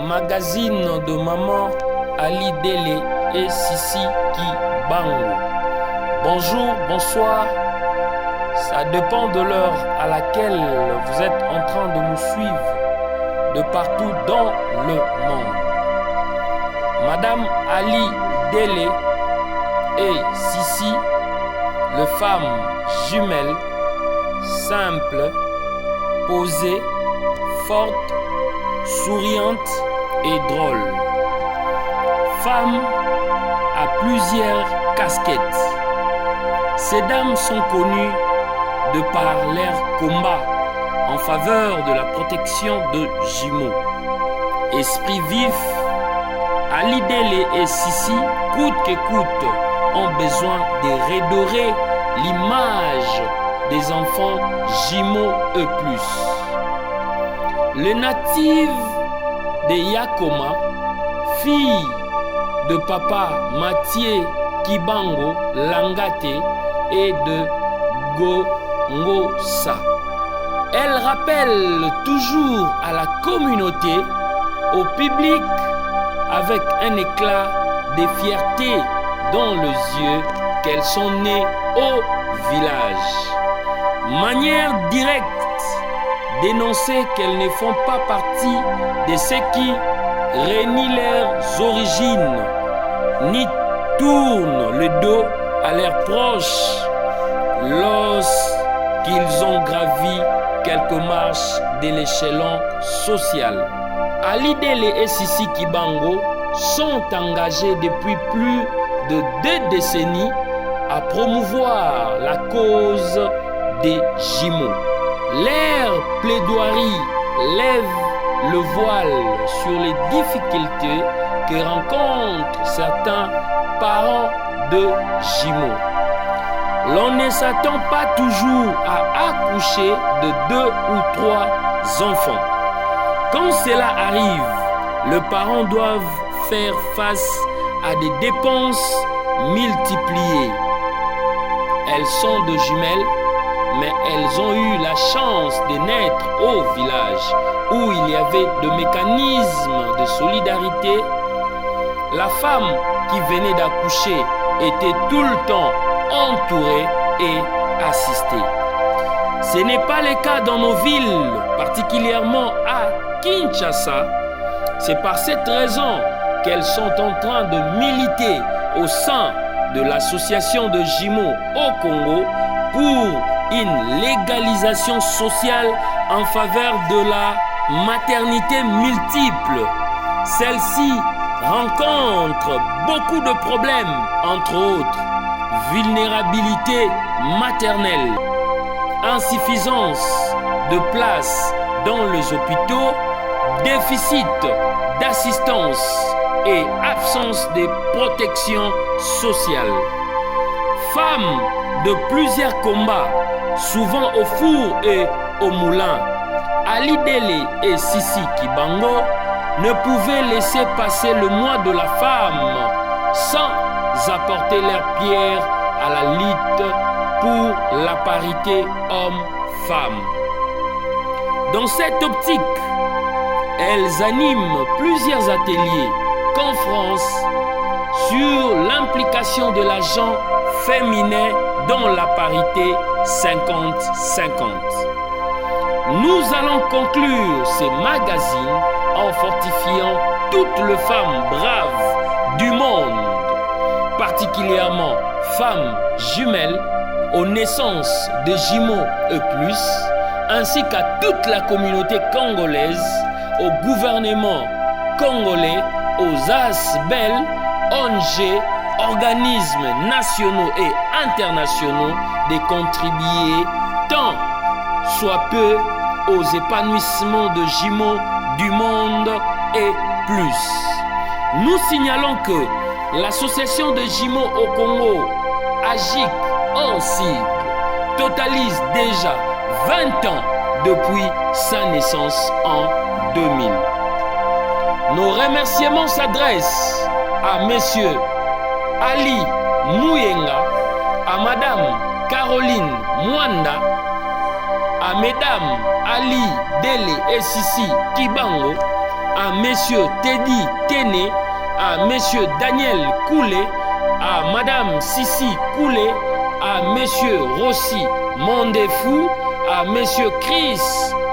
magazine de maman Ali Dele et Sissi Kibango. Bonjour, bonsoir, ça dépend de l'heure à laquelle vous êtes en train de nous suivre de partout dans le monde. Madame Ali Dele et Sissi, les femmes jumelles, simples, posées, fortes, souriantes et drôles. Femmes à plusieurs casquettes. Ces dames sont connues de par leur combat en faveur de la protection de jumeaux. Esprit vif, Ali Dele et Sissi, coûte que coûte, ont besoin de redorer l'image des enfants jumeaux et plus. Les natives de Yakoma, fille de papa Mathieu Kibango Langate et de Gongosa. Elle rappelle toujours à la communauté, au public, avec un éclat de fierté dans les yeux, qu'elles sont nées au village. Manière directe d'énoncer qu'elles ne font pas partie de ceux qui renient leurs origines, ni tournent le dos à leurs proches lorsqu'ils ont gravi quelques marches de l'échelon social. Ali Dele et Sissi Kibango sont engagés depuis plus de 2 décennies à promouvoir la cause des jumeaux. Leur plaidoirie lève le voile sur les difficultés que rencontrent certains parents de jumeaux. L'on ne s'attend pas toujours à accoucher de 2 ou 3 enfants. Quand cela arrive, les parents doivent faire face à des dépenses multipliées. Elles sont de jumelles, mais elles ont eu la chance de naître au village où il y avait des mécanismes de solidarité. La femme qui venait d'accoucher était tout le temps entourée et assistée. Ce n'est pas le cas dans nos villes, particulièrement à Kinshasa. C'est par cette raison qu'elles sont en train de militer au sein de l'association de jumeaux au Congo pour une légalisation sociale en faveur de la maternité multiple. Celle-ci rencontre beaucoup de problèmes, entre autres vulnérabilité maternelle, insuffisance de place dans les hôpitaux, déficit d'assistance et absence de protection sociale. Femmes de plusieurs combats, souvent au four et au moulin, Ali Dele et Sissi Kibango ne pouvaient laisser passer le mois de la femme sans apporter leur pierre à la lutte pour la parité homme-femme. Dans cette optique, elles animent plusieurs ateliers, conférences sur l'implication de l'agent féminin dans la parité 50-50. Nous allons conclure ces magazines en fortifiant toutes les femmes braves du monde, particulièrement femmes jumelles aux naissances de jumeaux et plus, ainsi qu'à toute la communauté congolaise, au gouvernement congolais, aux ASBEL, ONG, organismes nationaux et internationaux de contribuer tant soit peu aux épanouissements de jumeaux du monde et plus. Nous signalons que l'association de jumeaux au Congo, AGIC en sigle, totalise déjà 20 ans depuis sa naissance en 2000. Nos remerciements s'adressent à messieurs Ali Mouyenga, à madame Caroline Mwanda, à mesdames Ali Dele et Sissi Kibango, à Monsieur Teddy Téné, à Monsieur Daniel Koulé, à Madame Sissi Koulé, à Monsieur Rossi Mondefou, à Monsieur Chris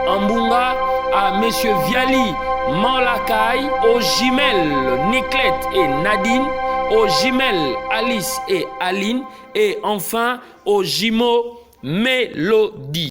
Ambunga, à Monsieur Viali Malakai, aux jumelles Niclette et Nadine, aux jumelles Alice et Aline, et enfin aux jumeaux Mélodie.